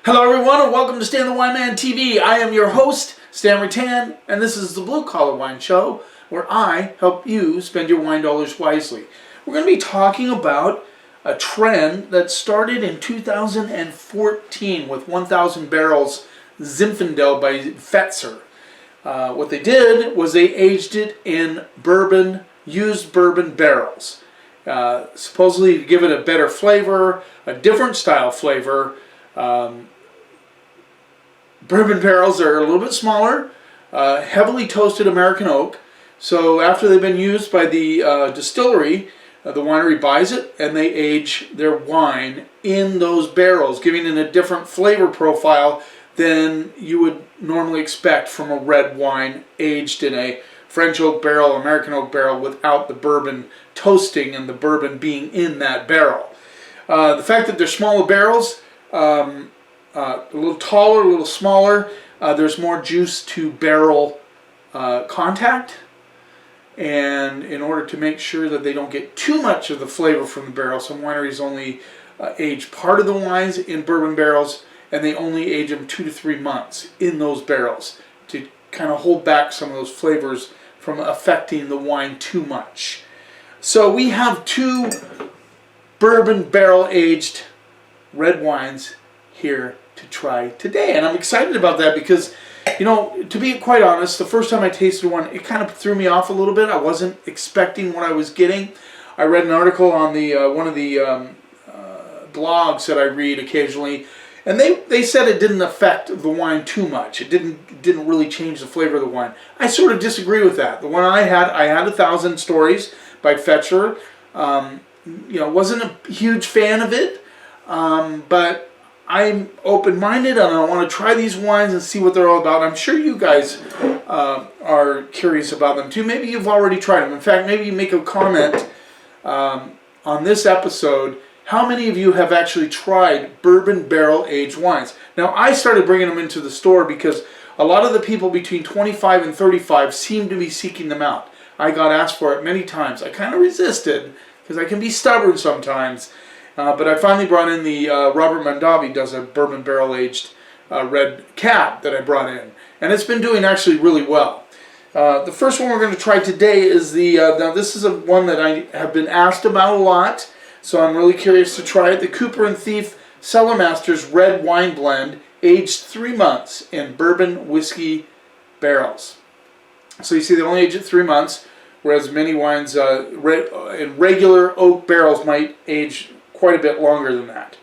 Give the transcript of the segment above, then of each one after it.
Hello everyone and welcome to Stan the Wine Man TV. I am your host, Stan Rattan, and this is the Blue Collar Wine Show where I help you spend your wine dollars wisely. We're going to be talking about a trend that started in 2014 with 1,000 Barrels Zinfandel by Fetzer. What they did was they aged it in bourbon, used bourbon barrels. Supposedly to give it a better flavor, a different style flavor. Bourbon barrels are a little bit smaller, heavily toasted American oak. So after they've been used by the distillery, the winery buys it and they age their wine in those barrels, giving it a different flavor profile than you would normally expect from a red wine aged in a French oak barrel, American oak barrel, without the bourbon toasting and the bourbon being in that barrel. The fact that they're smaller barrels, a little taller, a little smaller, there's more juice to barrel contact, and in order to make sure that they don't get too much of the flavor from the barrel, some wineries only age part of the wines in bourbon barrels, and they only age them 2 to 3 months in those barrels to kind of hold back some of those flavors from affecting the wine too much. So we have 2 bourbon barrel aged red wines here to try today, and I'm excited about that because, you know, to be quite honest, the first time I tasted one, it kind of threw me off a little bit. I wasn't expecting what I was getting. I read an article on the one of the blogs that I read occasionally, and they said it didn't affect the wine too much. It didn't really change the flavor of the wine. I sort of disagree with that. The one I had 1,000 Stories by Fetzer. You know, wasn't a huge fan of it, but I'm open-minded and I want to try these wines and see what they're all about. I'm sure you guys are curious about them too. Maybe you've already tried them. In fact, maybe you make a comment on this episode. How many of you have actually tried bourbon barrel-aged wines? Now, I started bringing them into the store because a lot of the people between 25 and 35 seem to be seeking them out. I got asked for it many times. I kind of resisted because I can be stubborn sometimes. But I finally brought in the Robert Mondavi does a bourbon barrel-aged red cab that I brought in. And it's been doing actually really well. The first one we're going to try today is the, now this is one that I have been asked about a lot, so I'm really curious to try it. The Cooper & Thief Cellar Masters Red Wine Blend, aged 3 months in bourbon whiskey barrels. So you see they only age it 3 months, whereas many wines in regular oak barrels might age quite a bit longer than that.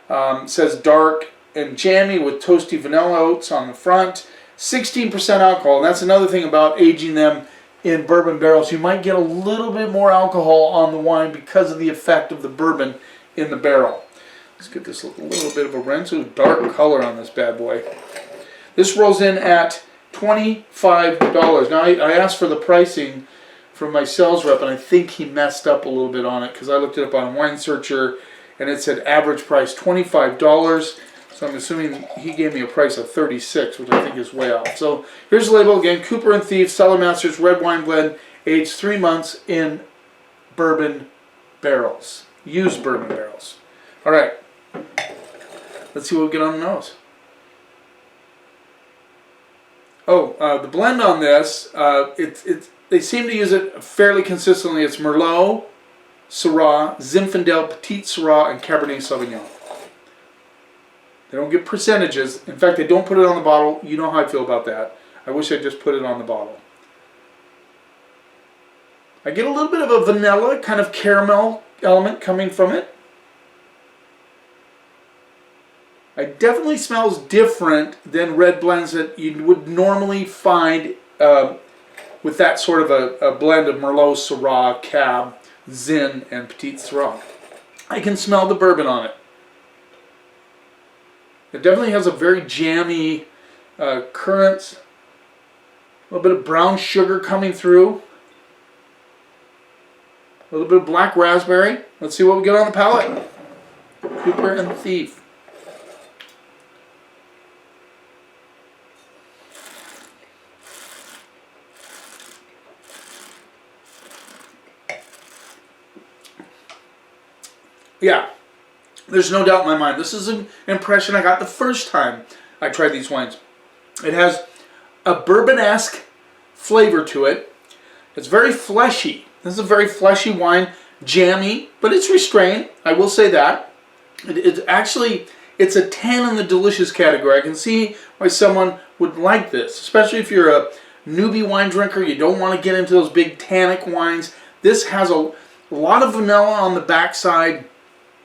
It says dark and jammy with toasty vanilla oats on the front. 16% alcohol. And that's another thing about aging them in bourbon barrels. You might get a little bit more alcohol on the wine because of the effect of the bourbon in the barrel. Let's get this a little bit of a rinse. There's dark color on this bad boy. This rolls in at $25. Now I asked for the pricing from my sales rep, and I think he messed up a little bit on it because I looked it up on Wine Searcher and it said average price $25. So I'm assuming he gave me a price of $36, which I think is way off. So here's the label again: Cooper & Thief Cellar Masters Red Wine Blend, aged 3 months in bourbon barrels, used bourbon barrels. All right, let's see what we get on the nose. Oh, the blend on this, they seem to use it fairly consistently. It's Merlot, Syrah, Zinfandel, Petit Syrah, and Cabernet Sauvignon. They don't give percentages. In fact, they don't put it on the bottle. You know how I feel about that. I wish I just put it on the bottle. I get a little bit of a vanilla, kind of caramel element coming from it. It definitely smells different than red blends that you would normally find with that sort of a blend of Merlot, Syrah, Cab, Zin, and Petit Syrah. I can smell the bourbon on it. It definitely has a very jammy currants, a little bit of brown sugar coming through, a little bit of black raspberry. Let's see what we get on the palate. Cooper & Thief. Yeah, There's no doubt in my mind. This is an impression I got the first time I tried these wines. It has a bourbon-esque flavor to it. It's very fleshy. This is a very fleshy wine, jammy, but it's restrained. I will say that. It's a 10 in the delicious category. I can see why someone would like this, especially if you're a newbie wine drinker. You don't want to get into those big tannic wines. This has a lot of vanilla on the backside,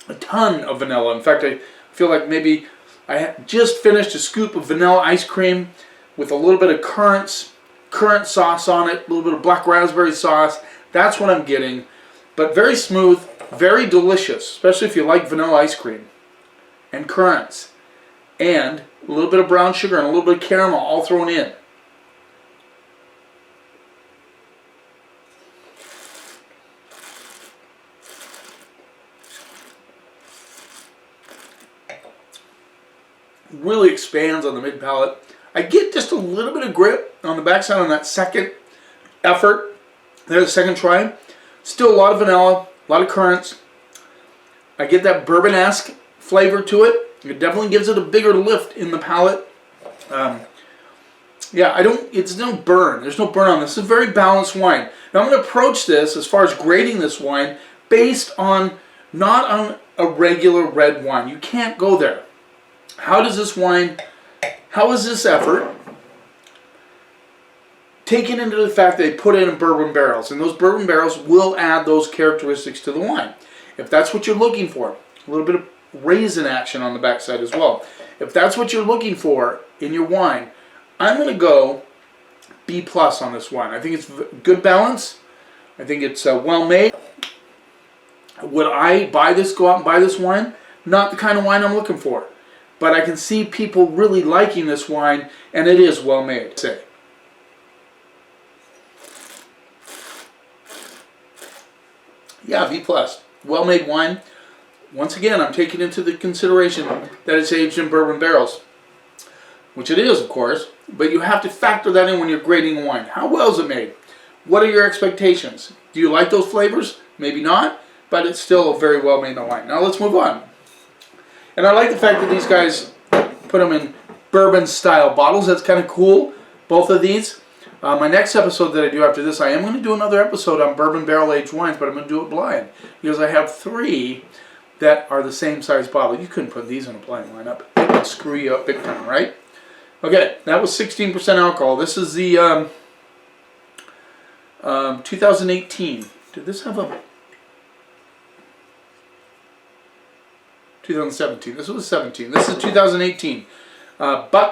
a ton of vanilla. In fact, I feel like maybe I just finished a scoop of vanilla ice cream with a little bit of currant sauce on it, a little bit of black raspberry sauce. That's what I'm getting. But very smooth, very delicious, especially if you like vanilla ice cream and currants. And a little bit of brown sugar and a little bit of caramel all thrown in. Really expands on the mid palate. I get just a little bit of grip on the backside on that second effort. There's the second try. Still a lot of vanilla, a lot of currants. I get that bourbon-esque flavor to it. It definitely gives it a bigger lift in the palate. Yeah, it's no burn. There's no burn on this. It's a very balanced wine. Now I'm going to approach this as far as grading this wine based on not on a regular red wine. You can't go there. How is this effort taken into the fact they put it in bourbon barrels, and those bourbon barrels will add those characteristics to the wine. If that's what you're looking for, a little bit of raisin action on the backside as well. If that's what you're looking for in your wine, I'm going to go B+ on this wine. I think it's good balance. I think it's well made. Would I go out and buy this wine? Not the kind of wine I'm looking for. But I can see people really liking this wine, and it is well made. Yeah, B+. Well made wine. Once again, I'm taking into the consideration that it's aged in bourbon barrels, which it is, of course, but you have to factor that in when you're grading a wine. How well is it made? What are your expectations? Do you like those flavors? Maybe not, but it's still a very well made wine. Now let's move on. And I like the fact that these guys put them in bourbon style bottles. That's kind of cool, both of these. My next episode that I do after this, I am going to do another episode on bourbon barrel aged wines, but I'm going to do it blind because I have 3 that are the same size bottle. You couldn't put these in a blind lineup. It would screw you up big time, right? Okay, that was 16% alcohol. This is the 2018. Did this have a... 2017. This was 17. This is 2018.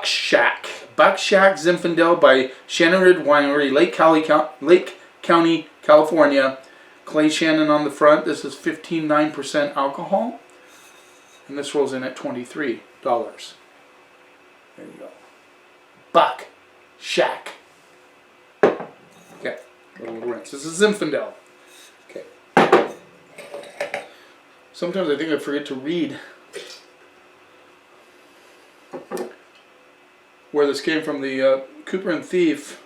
Shack Zinfandel by Shannon Ridge Winery, Lake County, California. Clay Shannon on the front. This is 15.9% alcohol. And this rolls in at $23. There you go. Shack. Okay. A little rinse. This is Zinfandel. Okay. Sometimes I think I forget to read where this came from. The Cooper and Thief.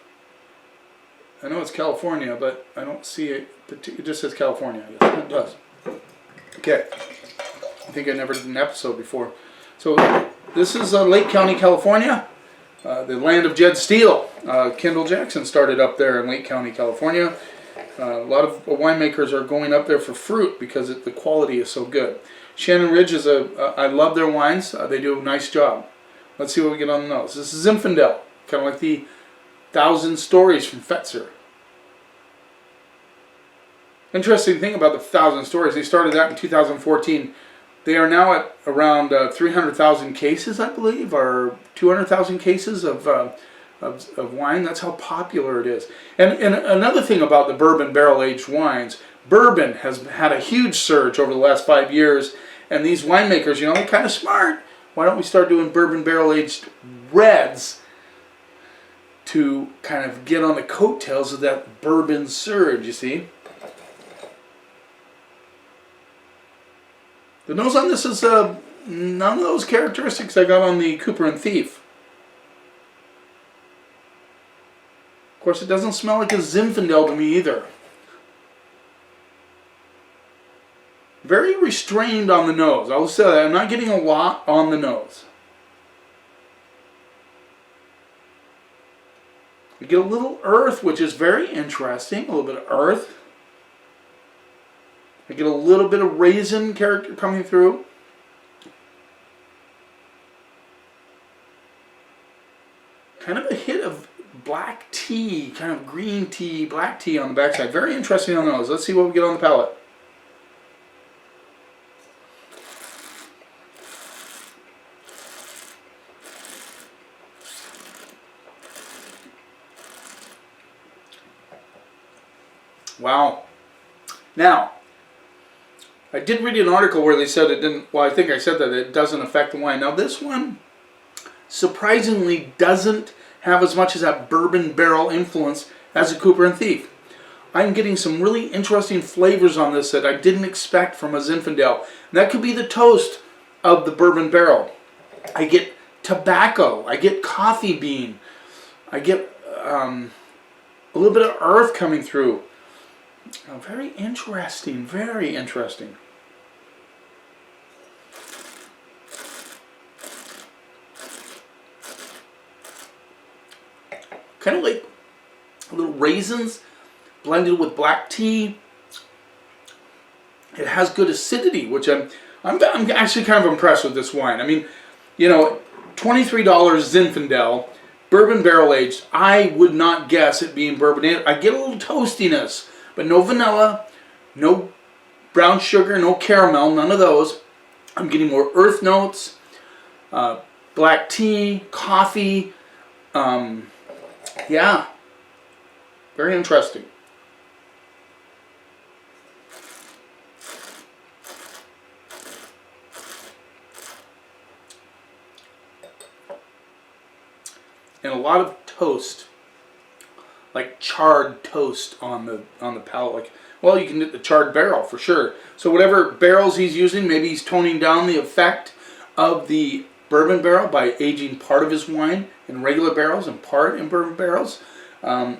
I know it's California, but I don't see it. It just says California. Yes, it does. Okay. I think I never did an episode before. So this is Lake County, California, the land of Jed Steele. Kendall Jackson started up there in Lake County, California. A lot of winemakers are going up there for fruit because the quality is so good. Shannon Ridge is I love their wines. They do a nice job. Let's see what we get on the nose. This is Zinfandel, kind of like the 1,000 Stories from Fetzer. Interesting thing about the 1,000 Stories, they started that in 2014. They are now at around 300,000 cases, I believe, or 200,000 cases of wine. That's how popular it is. And another thing about the bourbon barrel-aged wines, bourbon has had a huge surge over the last 5 years, and these winemakers, you know, they're kind of smart. Why don't we start doing bourbon barrel-aged reds to kind of get on the coattails of that bourbon surge, you see? The nose on this is none of those characteristics I got on the Cooper and Thief. Of course, it doesn't smell like a Zinfandel to me either. Very restrained on the nose. I'll say that. I'm not getting a lot on the nose. We get a little earth, which is very interesting. A little bit of earth. I get a little bit of raisin character coming through. Kind of a hit of black tea, kind of green tea, black tea on the backside. Very interesting on the nose. Let's see what we get on the palate. Wow. Now, I did read an article where they said it didn't, well, I think I said that it doesn't affect the wine. Now this one surprisingly doesn't have as much as that bourbon barrel influence as a Cooper and Thief. I'm getting some really interesting flavors on this that I didn't expect from a Zinfandel. And that could be the toast of the bourbon barrel. I get tobacco, I get coffee bean, I get a little bit of earth coming through. Very interesting, very interesting. Kind of like little raisins blended with black tea. It has good acidity, which I'm actually kind of impressed with this wine. I mean, you know, $23 Zinfandel, bourbon barrel aged. I would not guess it being bourbon. I get a little toastiness, but no vanilla, no brown sugar, no caramel, none of those. I'm getting more earth notes, black tea, coffee. Yeah, very interesting. And a lot of toast, like charred toast on the palate. Like, well, you can get the charred barrel for sure. So whatever barrels he's using, maybe he's toning down the effect of the bourbon barrel by aging part of his wine in regular barrels and part in bourbon barrels.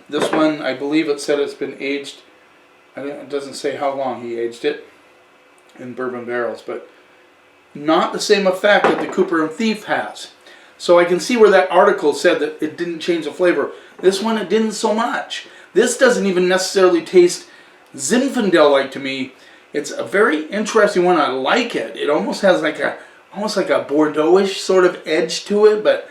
This one, I believe it said it's been aged, it doesn't say how long he aged it in bourbon barrels, but not the same effect that the Cooper and Thief has. So I can see where that article said that it didn't change the flavor. This one, it didn't so much. This doesn't even necessarily taste Zinfandel-like to me. It's a very interesting one. I like it. It almost has like a Bordeaux-ish sort of edge to it, but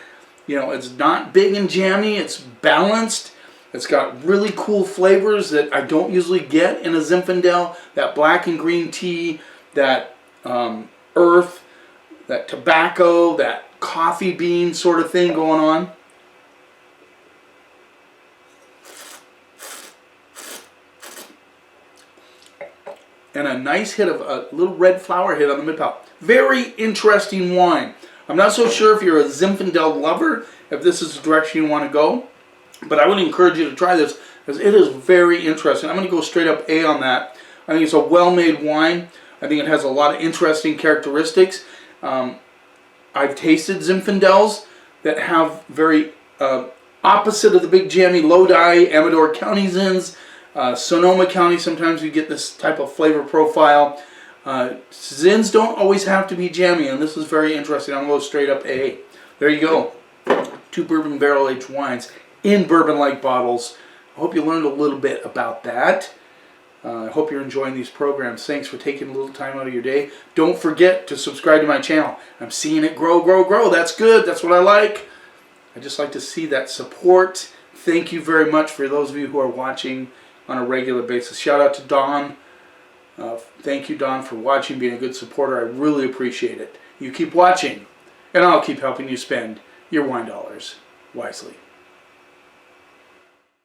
you know, it's not big and jammy. It's balanced. It's got really cool flavors that I don't usually get in a Zinfandel. That black and green tea, that earth, that tobacco, that coffee bean sort of thing going on. And a nice hit of a little red flower hit on the mid-palate. Very interesting wine. I'm not so sure if you're a Zinfandel lover, if this is the direction you want to go, but I would encourage you to try this because it is very interesting. I'm going to go straight up A on that. I think it's a well-made wine. I think it has a lot of interesting characteristics. I've tasted Zinfandels that have very opposite of the big jammy Lodi, Amador County Zins, Sonoma County. Sometimes you get this type of flavor profile. Zins don't always have to be jammy, and this is very interesting. I'm going to go straight up A. There you go. 2 bourbon barrel aged wines in bourbon-like bottles. I hope you learned a little bit about that. I hope you're enjoying these programs. Thanks for taking a little time out of your day. Don't forget to subscribe to my channel. I'm seeing it grow, grow, grow. That's good. That's what I like. I just like to see that support. Thank you very much for those of you who are watching on a regular basis. Shout out to Don. Thank you, Don, for watching, being a good supporter. I really appreciate it. You keep watching, and I'll keep helping you spend your wine dollars wisely.